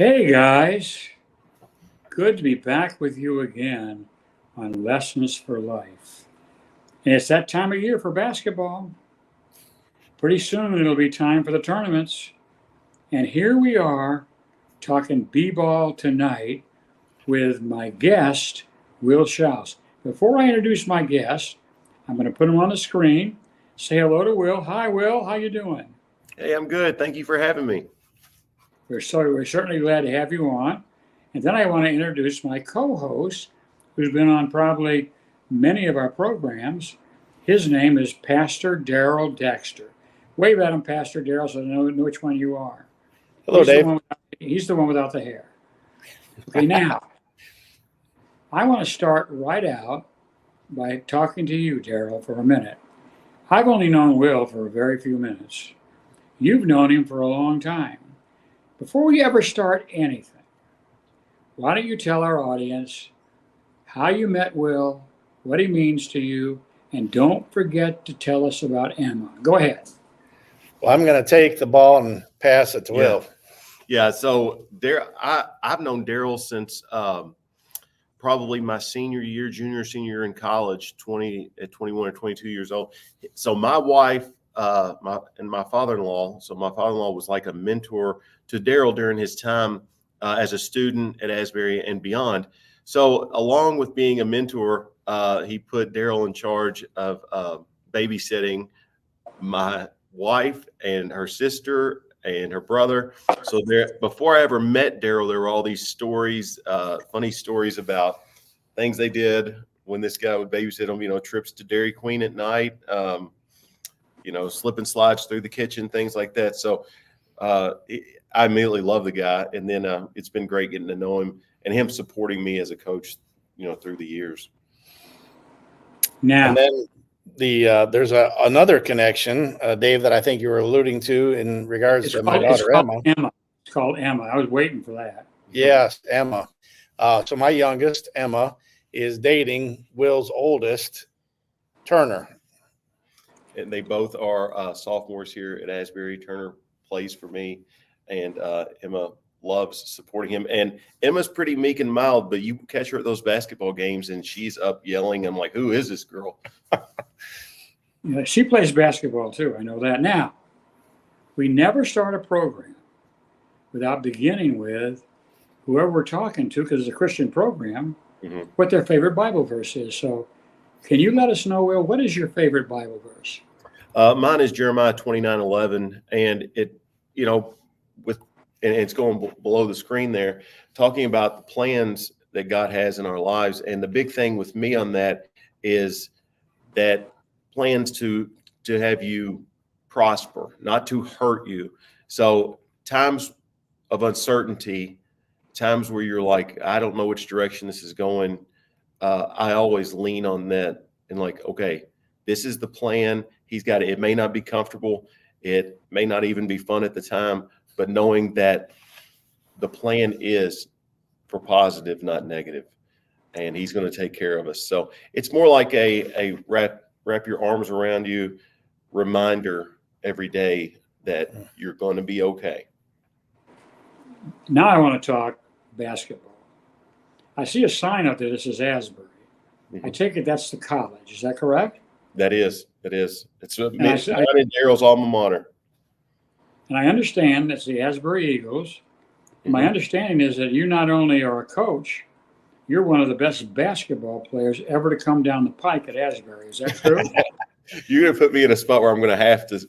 Hey guys, good to be back with you again on Lessons for Life. And it's that time of year for basketball. Pretty soon it'll be time for the tournaments. And here we are talking b-ball tonight with my guest, Will Shouse. Before I introduce my guest, I'm going to put him on the screen. Say hello to Will. Hi, Will. How you doing? Hey, I'm good. Thank you for having me. We're certainly glad to have you on. And then I want to introduce my co-host, who's been on probably many of our programs. His name is Pastor Daryl Dexter. Wave at him, Pastor Daryl, so I know which one you are. Hello, Dave. He's the one without the hair. Okay, now, I want to start right out by talking to you, Daryl, for a minute. I've only known Will for a very few minutes. You've known him for a long time. Before we ever start anything, why don't you tell our audience how you met Will, what he means to you, and don't forget to tell us about Emma. Go ahead. Well, I'm going to take the ball and pass it to Will. Yeah. So I've known Daryl since probably my senior year in college, 21 or 22 years old. So my wife and my father-in-law. So my father-in-law was like a mentor to Daryl during his time as a student at Asbury and beyond. So along with being a mentor, he put Daryl in charge of babysitting my wife and her sister and her brother. So before I ever met Daryl, there were all these stories, funny stories about things they did when this guy would babysit them, trips to Dairy Queen at night, slip and slides through the kitchen, things like that. So I immediately love the guy. And then it's been great getting to know him and him supporting me as a coach, through the years. Now, and then there's another connection, Dave, that I think you were alluding to in regards to my daughter, Emma. It's called Emma. I was waiting for that. Yes, Emma. So my youngest, Emma, is dating Will's oldest, Turner. And they both are sophomores here at Asbury. Turner plays for me, and Emma loves supporting him. And Emma's pretty meek and mild, but you catch her at those basketball games, and she's up yelling. I'm like, who is this girl? Yeah, she plays basketball too. I know that. Now, we never start a program without beginning with whoever we're talking to, because it's a Christian program, what their favorite Bible verse is. So can you let us know, Will, what is your favorite Bible verse? Mine is Jeremiah 29:11, and it's going below the screen there, talking about the plans that God has in our lives. And the big thing with me on that is that plans to have you prosper, not to hurt you. So times of uncertainty, times where you're like, I don't know which direction this is going, I always lean on that and like, okay, this is the plan. He's got it. It may not be comfortable. It may not even be fun at the time, but knowing that the plan is for positive, not negative, and he's going to take care of us. So it's more like a wrap your arms around you reminder every day that you're going to be okay. Now I want to talk basketball. I see a sign up there that says Asbury. I take it that's the college. Is that correct? That is. It is. It's mine and Daryl's alma mater. And I understand it's the Asbury Eagles. My understanding is that you not only are a coach, you're one of the best basketball players ever to come down the pike at Asbury. Is that true? You're going to put me in a spot where I'm going to have to,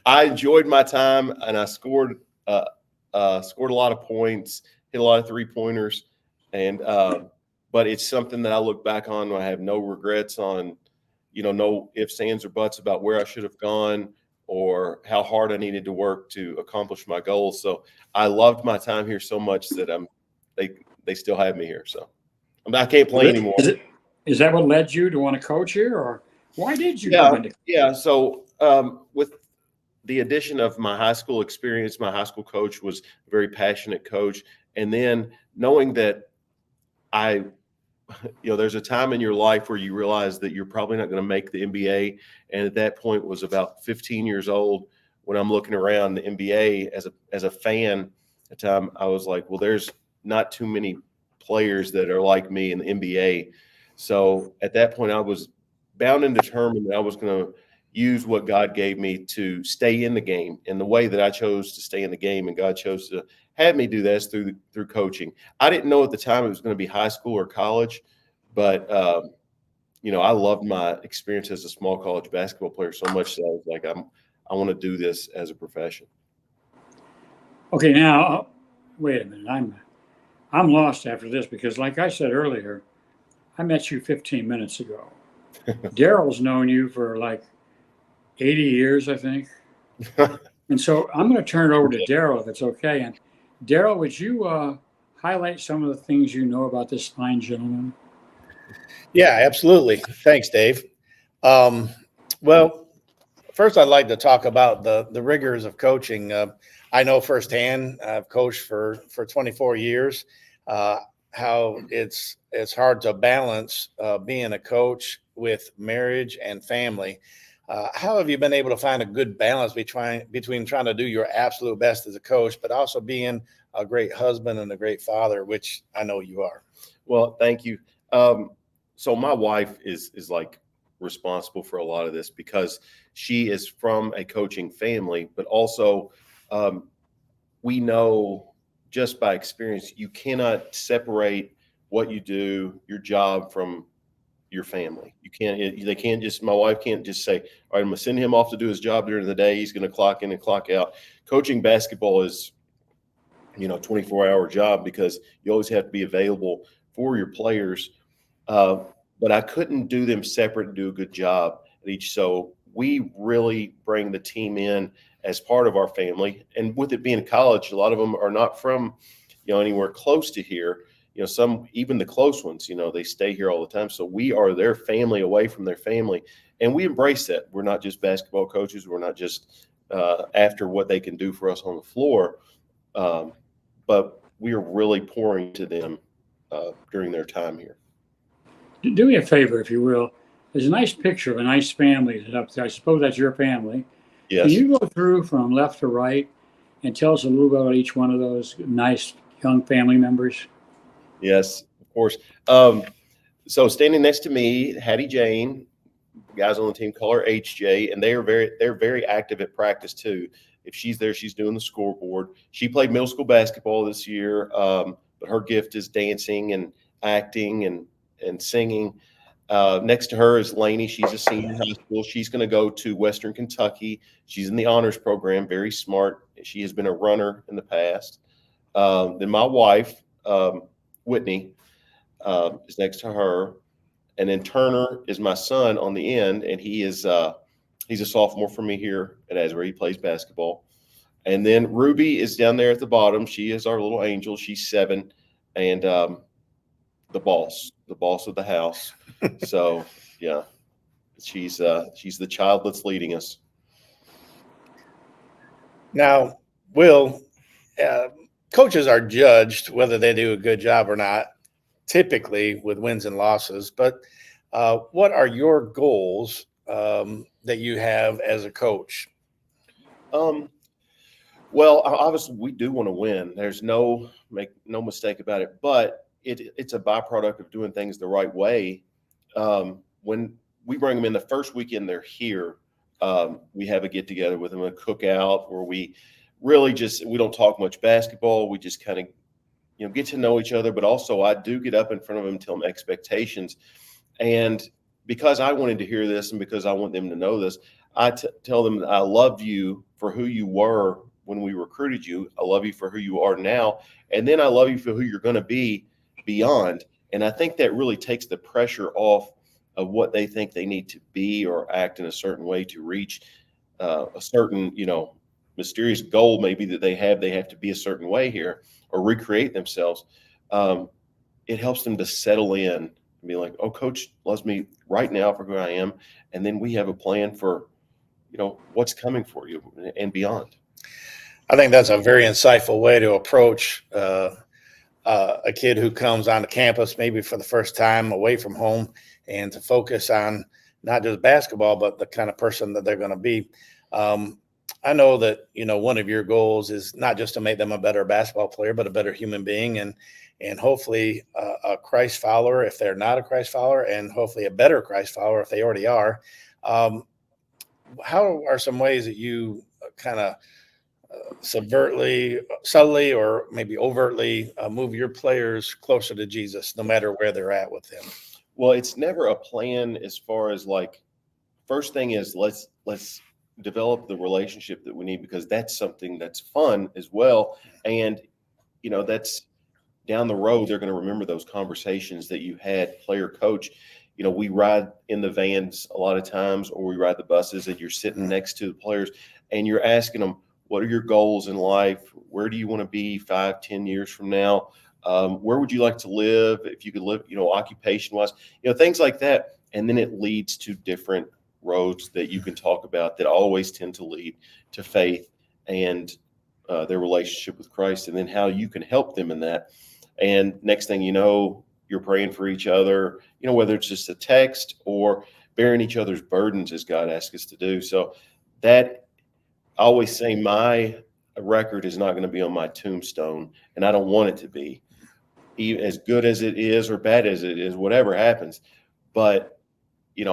I enjoyed my time, and I scored a lot of points, hit a lot of three-pointers, and but it's something that I look back on when I have no regrets on, no ifs, ands, or buts about where I should have gone or how hard I needed to work to accomplish my goals. So I loved my time here so much that they still have me here. So I can't play anymore. Is that what led you to want to coach here, or why did you come into? Yeah. So with the addition of my high school experience, my high school coach was a very passionate coach. And then knowing that there's a time in your life where you realize that you're probably not going to make the NBA. And at that point was about 15 years old when I'm looking around the NBA as a fan At the time, I was like, well, there's not too many players that are like me in the NBA. So at that point, I was bound and determined that I was going to use what God gave me to stay in the game. And the way that I chose to stay in the game and God chose to have me do this through coaching. I didn't know at the time it was going to be high school or college, but I loved my experience as a small college basketball player so much that I was like, I want to do this as a profession. Okay, now wait a minute. I'm lost after this because, like I said earlier, I met you 15 minutes ago. Daryl's known you for like 80 years, I think. And so I'm going to turn it over to Daryl if it's okay. And Daryl, would you highlight some of the things you know about this fine gentleman? Yeah, absolutely. Thanks, Dave. Well, first, I'd like to talk about the rigors of coaching. I know firsthand. I've coached for 24 years. How it's hard to balance being a coach with marriage and family. How have you been able to find a good balance between trying to do your absolute best as a coach, but also being a great husband and a great father, which I know you are? Well, thank you. So my wife is like responsible for a lot of this because she is from a coaching family, but also we know just by experience, you cannot separate what you do, your job, from your family. You can't, they can't just, my wife can't just say, all right, I'm going to send him off to do his job during the day. He's going to clock in and clock out. Coaching basketball is, 24-hour job because you always have to be available for your players. But I couldn't do them separate and do a good job at each. So we really bring the team in as part of our family. And with it being college, a lot of them are not from, anywhere close to here. Some, even the close ones, they stay here all the time. So we are their family away from their family. And we embrace that. We're not just basketball coaches. We're not just after what they can do for us on the floor. But we are really pouring to them during their time here. Do me a favor, if you will. There's a nice picture of a nice family up there. I suppose that's your family. Yes. Can you go through from left to right and tell us a little bit about each one of those nice young family members? Yes, of course. So standing next to me, Hattie Jane, guys on the team call her HJ, and they're very active at practice too. If she's there, she's doing the scoreboard. She played middle school basketball this year, but her gift is dancing and acting and singing. Next to her is Lainey. She's a senior in high school. She's going to go to Western Kentucky. She's in the honors program, very smart. She has been a runner in the past. Then my wife, Whitney, is next to her. And then Turner is my son on the end, and he's a sophomore for me here at Asbury. He plays basketball. And then Ruby is down there at the bottom. She is our little angel. She's 7, and the boss of the house. So yeah, she's the child that's leading us. Now, Will, coaches are judged whether they do a good job or not, typically with wins and losses. But what are your goals that you have as a coach? Well, obviously we do want to win. There's make no mistake about it. But it's a byproduct of doing things the right way. When we bring them in the first weekend they're here, we have a get together with them, a cookout where we really we don't talk much basketball. We just kind of get to know each other. But also I do get up in front of them and tell them expectations. And because I wanted to hear this and because I want them to know this, I tell them that I love you for who you were when we recruited you. I love you for who you are now. And then I love you for who you're going to be beyond. And I think that really takes the pressure off of what they think they need to be or act in a certain way to reach a certain, mysterious goal maybe that they have to be a certain way here or recreate themselves. It helps them to settle in and be like, oh, coach loves me right now for who I am. And then we have a plan for, what's coming for you and beyond. I think that's a very insightful way to approach a kid who comes onto campus maybe for the first time away from home, and to focus on not just basketball, but the kind of person that they're going to be. I know that, one of your goals is not just to make them a better basketball player, but a better human being, and hopefully a Christ follower if they're not a Christ follower, and hopefully a better Christ follower if they already are. Um, how are some ways that you kind of subtly, or maybe overtly move your players closer to Jesus, no matter where they're at with him? Well, it's never a plan as far as like, first thing is let's develop the relationship that we need, because that's something that's fun as well. And, that's down the road, they're going to remember those conversations that you had player coach. We ride in the vans a lot of times, or we ride the buses, and you're sitting next to the players and you're asking them, what are your goals in life? Where do you want to be 5-10 years from now? Where would you like to live if you could live, occupation wise, things like that. And then it leads to different roads that you can talk about that always tend to lead to faith and their relationship with Christ, and then how you can help them in that. And next thing you know, you're praying for each other, whether it's just a text or bearing each other's burdens as God asks us to do. So that, I always say, my record is not going to be on my tombstone, and I don't want it to be, even as good as it is or bad as it is, whatever happens. But,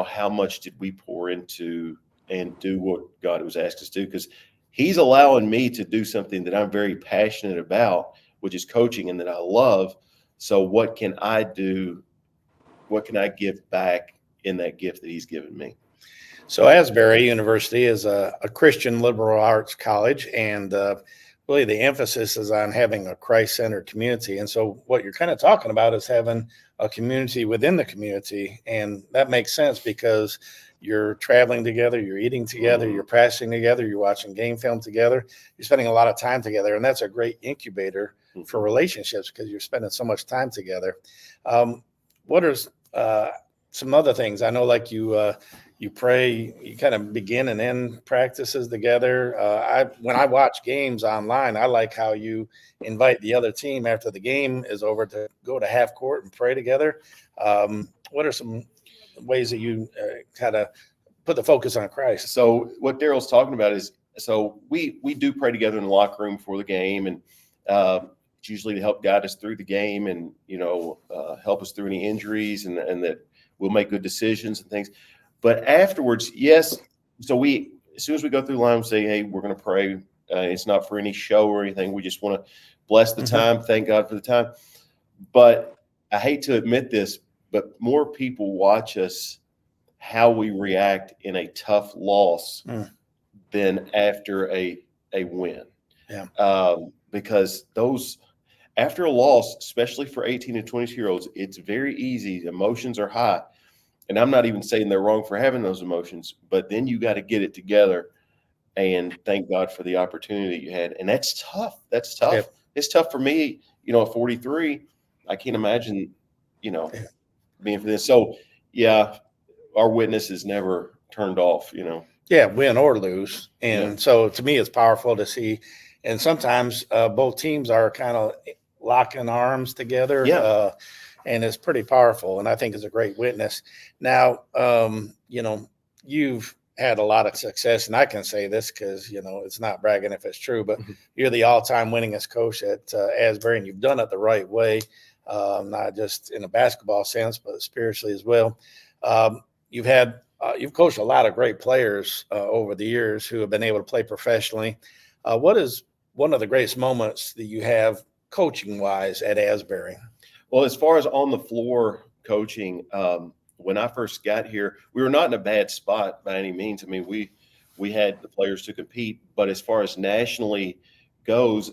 how much did we pour into and do what God was asked us to do? Because he's allowing me to do something that I'm very passionate about, which is coaching, and that I love. So what can I do? What can I give back in that gift that he's given me? So Asbury University is a Christian liberal arts college, and really the emphasis is on having a Christ-centered community. And so what you're kind of talking about is having a community within the community. And that makes sense because you're traveling together, you're eating together, you're practicing together, you're watching game film together, you're spending a lot of time together. And that's a great incubator for relationships because you're spending so much time together. What are some other things? I know, like you pray, you kind of begin and end practices together. When I watch games online, I like how you invite the other team after the game is over to go to half court and pray together. What are some ways that you kind of put the focus on Christ? So what Daryl's talking about is, so we do pray together in the locker room before the game, and it's usually to help guide us through the game, and help us through any injuries, and that we'll make good decisions and things. But afterwards, yes. So as soon as we go through the line, we say, hey, we're going to pray. It's not for any show or anything. We just want to bless the time. Thank God for the time. But I hate to admit this, but more people watch us how we react in a tough loss than after a win. Yeah. Because after a loss, especially for 18 and 22-year-olds, it's very easy. Emotions are high. And I'm not even saying they're wrong for having those emotions, but then you got to get it together and thank God for the opportunity you had. And that's tough. That's tough. Yep. It's tough for me, at 43. I can't imagine, being for this. So, yeah, our witness is never turned off, Yeah, win or lose. And so to me, it's powerful to see. And sometimes both teams are kind of locking arms together. Yeah. And it's pretty powerful. And I think it's a great witness. Now, you've had a lot of success, and I can say this because, it's not bragging if it's true, but you're the all-time winningest coach at Asbury, and you've done it the right way, not just in a basketball sense, but spiritually as well. You've coached a lot of great players over the years who have been able to play professionally. What is one of the greatest moments that you have coaching-wise at Asbury? Well, as far as on the floor coaching, when I first got here, we were not in a bad spot by any means. I mean, we had the players to compete, but as far as nationally goes,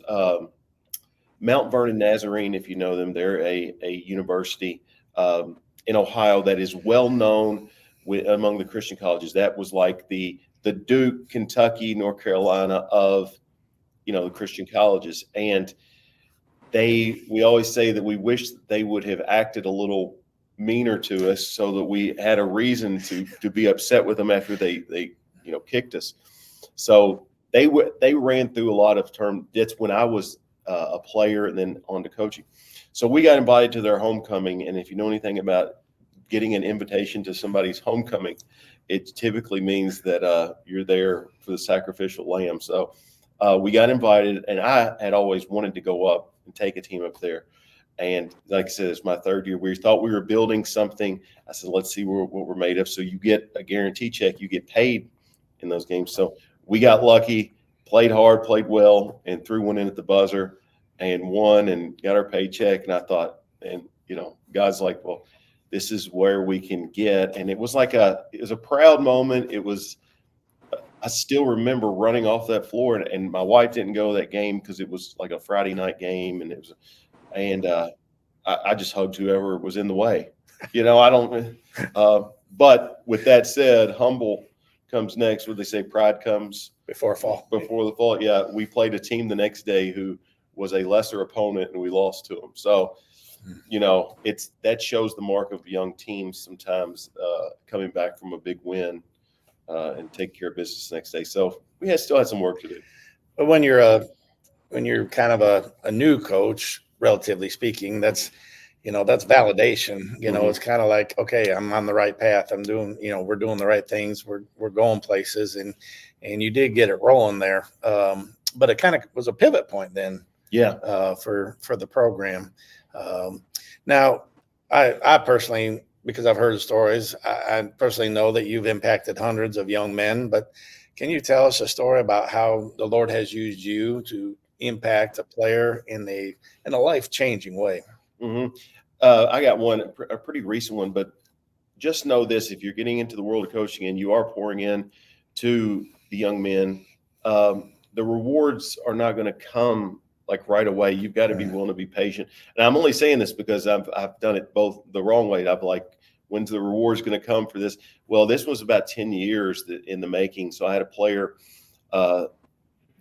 Mount Vernon Nazarene, if you know them, they're a university in Ohio that is well known among the Christian colleges. That was like the Duke, Kentucky, North Carolina of the Christian colleges. And we always say that we wish they would have acted a little meaner to us so that we had a reason to be upset with them after they kicked us. So they ran through a lot of term. That's when I was a player and then on to coaching. So we got invited to their homecoming. And if you know anything about getting an invitation to somebody's homecoming, it typically means that you're there for the sacrificial lamb. So we got invited, and I had always wanted to go up and take a team up there. And like I said, it's my third year. We thought we were building something. I said, let's see what we're made of. So you get a guarantee check. You get paid in those games. So we got lucky, played hard, played well, and threw one in at the buzzer and won and got our paycheck. And I thought, and, God's like, well, this is where we can get. And it was it was a proud moment. I still remember running off that floor, and my wife didn't go to that game because it was like a Friday night game, and I just hugged whoever was in the way. I don't. But with that said, humble comes next. What they say, pride comes before fall. Before the fall, yeah. We played a team the next day who was a lesser opponent, and we lost to them. So, that shows the mark of young teams sometimes coming back from a big win. And take care of business the next day. So we still had some work to do. But when you're kind of a new coach, relatively speaking, that's validation. It's kind of like, okay, I'm on the right path. I'm doing, we're doing the right things. We're going places, and you did get it rolling there. But it kind of was a pivot point then. Yeah. For the program. Now, I personally, because I've heard the stories, I personally know that you've impacted hundreds of young men, but can you tell us a story about how the Lord has used you to impact a player in a life-changing way? Mm-hmm. I got one, a pretty recent one, but just know this: if you're getting into the world of coaching and you are pouring in to the young men, the rewards are not going to come like right away. You've got to be willing to be patient. And I'm only saying this because I've done it both the wrong way. I've when's the rewards going to come for this? Well, this was about 10 years in the making. So I had a player that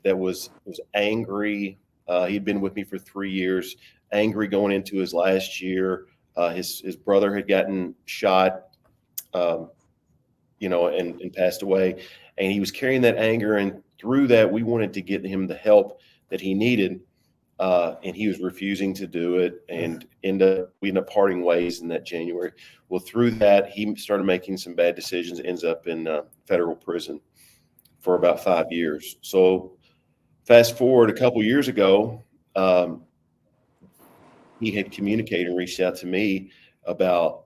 was angry. He'd been with me for 3 years, angry going into his last year. His brother had gotten shot, and passed away. And he was carrying that anger. And through that, we wanted to get him the help that he needed. And he was refusing to do it, and we ended up parting ways in that January. Well, through that, he started making some bad decisions, ends up in federal prison for about 5 years. So fast forward a couple years ago, he had communicated and reached out to me about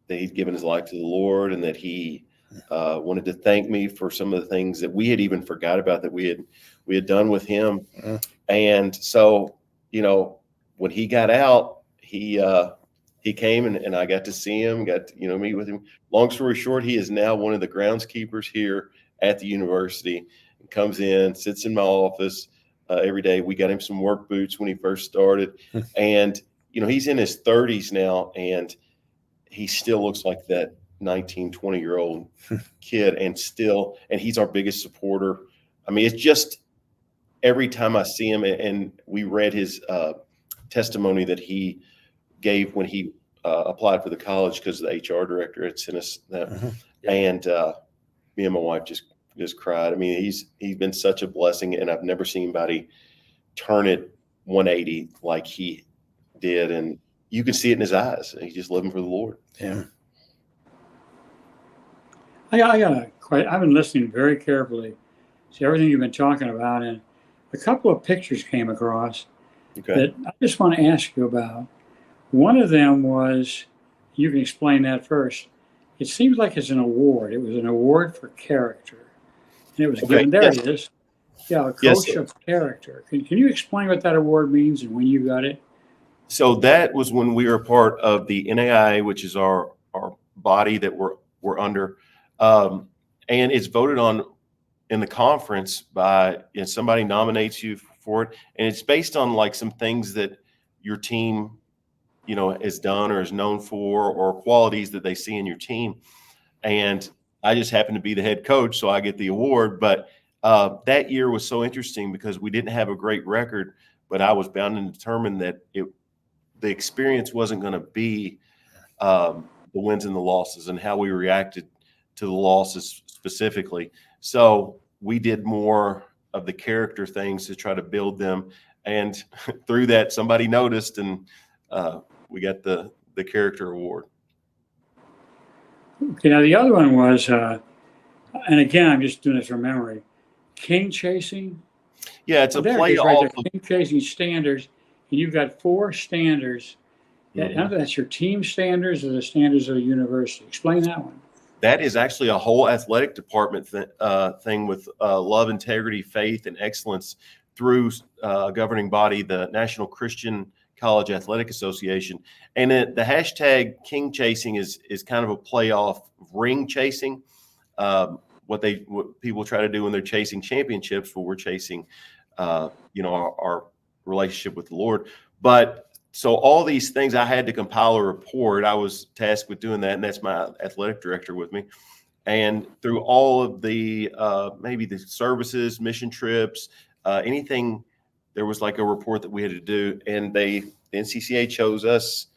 that he'd given his life to the Lord, and that he wanted to thank me for some of the things that we had even forgot about that we had done with him. Mm-hmm. And so, when he got out, he came and I got to see him, got to, meet with him. Long story short, he is now one of the groundskeepers here at the university. He comes in, sits in my office every day. We got him some work boots when he first started. And, he's in his 30s now, and he still looks like that 19, 20-year-old kid, and he's our biggest supporter. I mean, it's just every time I see him, and we read his testimony that he gave when he applied for the college, because the HR director had sent us that. Mm-hmm. Yeah. And me and my wife just cried. I mean, he's been such a blessing, and I've never seen anybody turn it 180 like he did. And you can see it in his eyes. He's just living for the Lord. Yeah. I've been listening very carefully to everything you've been talking about, and a couple of pictures came across that I just want to ask you about. One of them was, you can explain that first. It seems like it's an award. It was an award for character, and it was given. There it is. Yeah, a coach of character. Can you explain what that award means and when you got it? So that was when we were part of the NAIA, which is our body that we're under, and it's voted on in the conference by somebody nominates you for it, and it's based on like some things that your team, has done or is known for, or qualities that they see in your team. And I just happen to be the head coach, so I get the award. But that year was so interesting because we didn't have a great record, but I was bound and determined that the experience wasn't going to be the wins and the losses and how we reacted to the losses specifically. So we did more of the character things to try to build them. And through that, somebody noticed, and we got the character award. Okay, now the other one was And again, I'm just doing this from memory. King chasing. Yeah, it's a There it play is right there. off of, King chasing standards, and you've got 4 standards. Mhm. That's your team standards or the standards of the university. Explain that one. That is actually a whole athletic department thing with love, integrity, faith, and excellence through a governing body, the National Christian College Athletic Association. And the hashtag King chasing is kind of a play off ring chasing. What people try to do when they're chasing championships, well, we're chasing, our relationship with the Lord. But so all these things, I had to compile a report. I was tasked with doing that, and that's my athletic director with me. And through all of the maybe the services, mission trips, anything, there was like a report that we had to do, and the NCCA chose us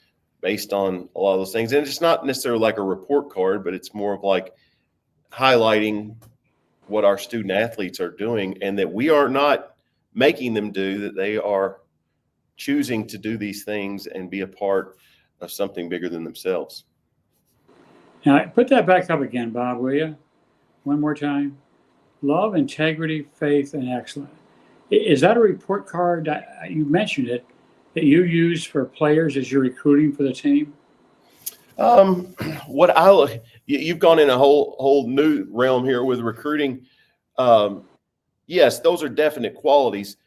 based on a lot of those things. And it's not necessarily like a report card, but it's more of like highlighting what our student athletes are doing, and that we are not making them do, that they are choosing to do these things and be a part of something bigger than themselves. Now, put that back up again, Bob, will you? One more time. Love, integrity, faith, and excellence. Is that a report card? You mentioned it, that you use for players as you're recruiting for the team? You've gone in a whole new realm here with recruiting. Yes, those are definite qualities,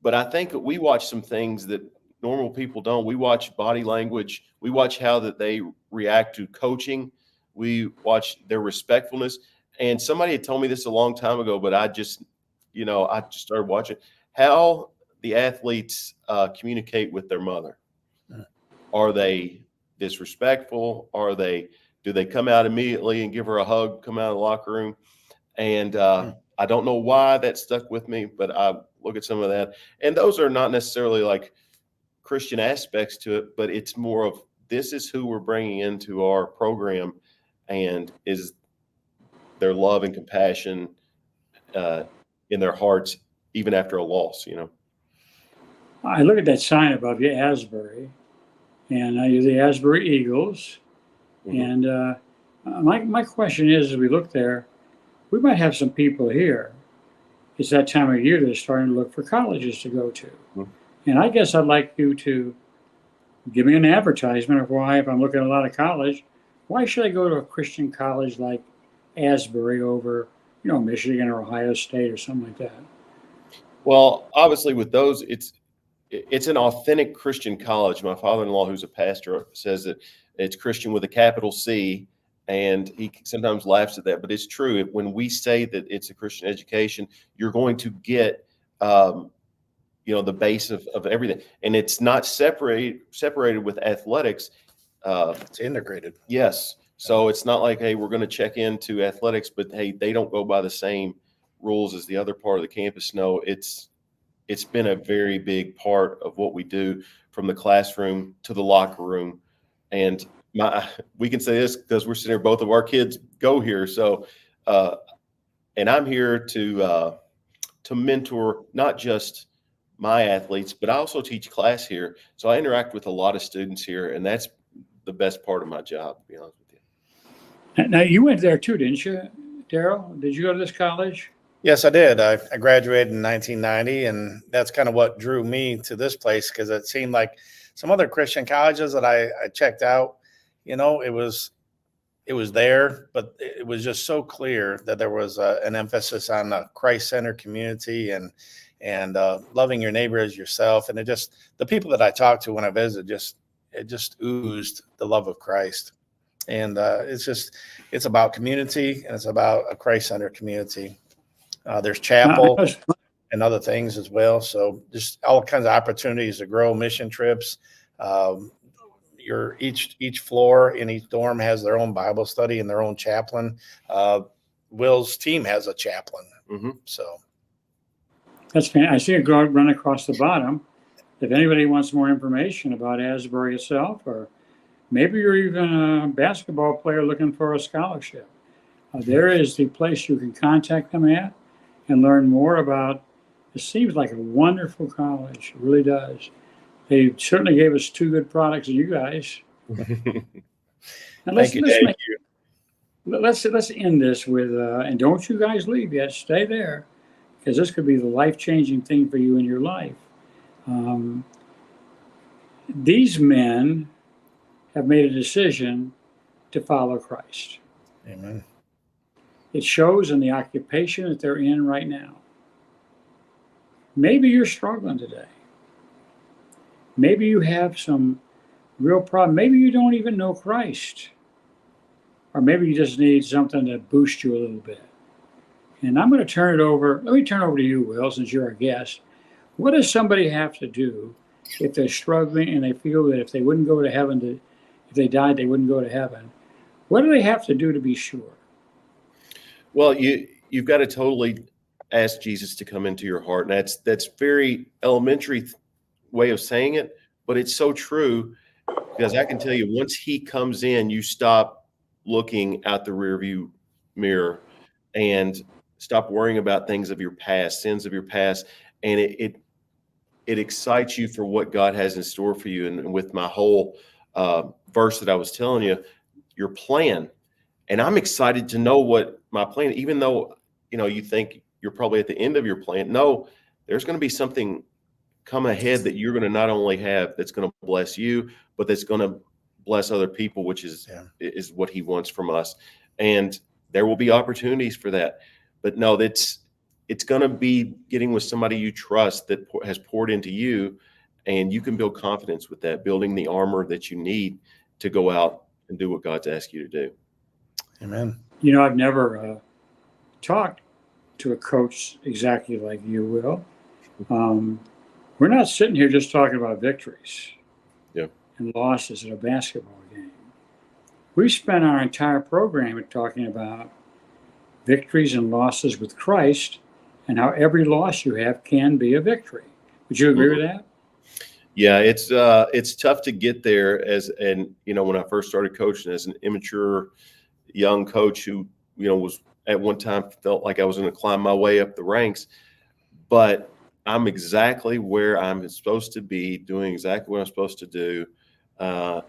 but I think we watch some things that normal people don't. We watch body language. We watch how that they react to coaching. We watch their respectfulness. And somebody had told me this a long time ago, but I just started watching how the athletes communicate with their mother. Are they disrespectful? Do they come out immediately and give her a hug, come out of the locker room? And I don't know why that stuck with me, but I look at some of that. And those are not necessarily like Christian aspects to it, but it's more of, this is who we're bringing into our program, and is their love and compassion in their hearts, even after a loss, I look at that sign above you, Asbury, and you're the Asbury Eagles. Mm-hmm. And my question is, as we look there, we might have some people here. It's that time of year they're starting to look for colleges to go to. Mm-hmm. And I guess I'd like you to give me an advertisement of why, if I'm looking at a lot of college, why should I go to a Christian college like Asbury over, Michigan or Ohio State or something like that? Well, obviously with those, it's an authentic Christian college. My father-in-law, who's a pastor, says that it's Christian with a capital C, and he sometimes laughs at that, but it's true. When we say that it's a Christian education, you're going to get, the base of everything, and it's not separated with athletics. It's integrated. Yes. So it's not like, hey, we're going to check into athletics, but hey, they don't go by the same rules as the other part of the campus. No, it's been a very big part of what we do, from the classroom to the locker room. And we can say this because we're sitting here, both of our kids go here. So, and I'm here to mentor not just my athletes, but I also teach class here. So I interact with a lot of students here, and that's the best part of my job, to be honest with you. Now, you went there too, didn't you, Daryl? Did you go to this college? Yes, I did. I graduated in 1990, and that's kind of what drew me to this place, because it seemed like some other Christian colleges that I checked out, it was there, but it was just so clear that there was an emphasis on the Christ-centered community and loving your neighbor as yourself. And the people that I talked to when I visited, it just oozed the love of Christ. And it's about community, and it's about a Christ-centered community. There's chapel and other things as well. So just all kinds of opportunities to grow, mission trips. Each floor in each dorm has their own Bible study and their own chaplain. Will's team has a chaplain. Mm-hmm. So that's fantastic. I see a guard run across the bottom. If anybody wants more information about Asbury itself, or maybe you're even a basketball player looking for a scholarship, there is the place you can contact them at and learn more about. It seems like a wonderful college. It really does. They certainly gave us 2 good products, you guys. Thank you. let's end this with, and don't you guys leave yet. Stay there, because this could be the life-changing thing for you in your life. These men have made a decision to follow Christ. Amen. It shows in the occupation that they're in right now. Maybe you're struggling today. Maybe you have some real problem. Maybe you don't even know Christ. Or maybe you just need something to boost you a little bit. And I'm going to turn it over. Let me turn over to you, Will, since you're our guest. What does somebody have to do if they're struggling and they feel that if they wouldn't go to heaven, if they died, they wouldn't go to heaven? What do they have to do to be sure? Well, you've got to totally ask Jesus to come into your heart. And that's very elementary way of saying it, but it's so true, because I can tell you, once he comes in, you stop looking out the rearview mirror and stop worrying about things of your past, sins of your past. And it excites you for what God has in store for you. And with my whole verse that I was telling you, your plan. And I'm excited to know what my plan, even though, you think you're probably at the end of your plan. No, there's going to be something come ahead that you're going to not only have that's going to bless you, but that's going to bless other people, which is what he wants from us. And there will be opportunities for that. But no, it's going to be getting with somebody you trust that has poured into you, and you can build confidence with that, building the armor that you need to go out and do what God's asked you to do. Amen. I've never talked to a coach exactly like you, Will. We're not sitting here just talking about victories and losses at a basketball game. We spent our entire program talking about victories and losses with Christ, and how every loss you have can be a victory. Would you agree with that? Yeah, it's tough to get there when I first started coaching as an immature young coach who, was at one time felt like I was going to climb my way up the ranks, but I'm exactly where I'm supposed to be, doing exactly what I'm supposed to do. And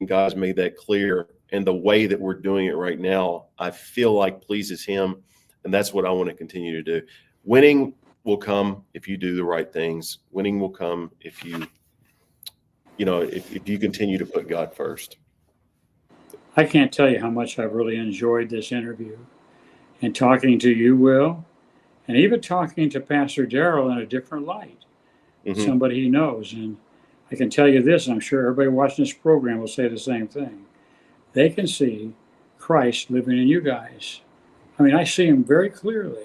God's made that clear. And the way that we're doing it right now, I feel like pleases him. And that's what I want to continue to do. Winning will come if you do the right things. Winning will come if you continue to put God first. I can't tell you how much I've really enjoyed this interview, and talking to you, Will, and even talking to Pastor Darrell in a different light, somebody he knows. And I can tell you this, I'm sure everybody watching this program will say the same thing. They can see Christ living in you guys. I mean, I see him very clearly,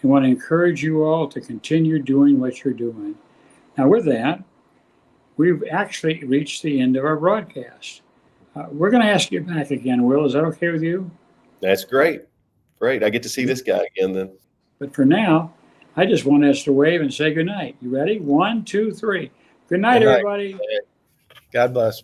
and want to encourage you all to continue doing what you're doing. Now, with that, we've actually reached the end of our broadcast. We're going to ask you back again, Will. Is that okay with you? That's great. Great. I get to see this guy again then. But for now, I just want us to wave and say good night. You ready? 1, 2, 3. Good night, everybody. God bless.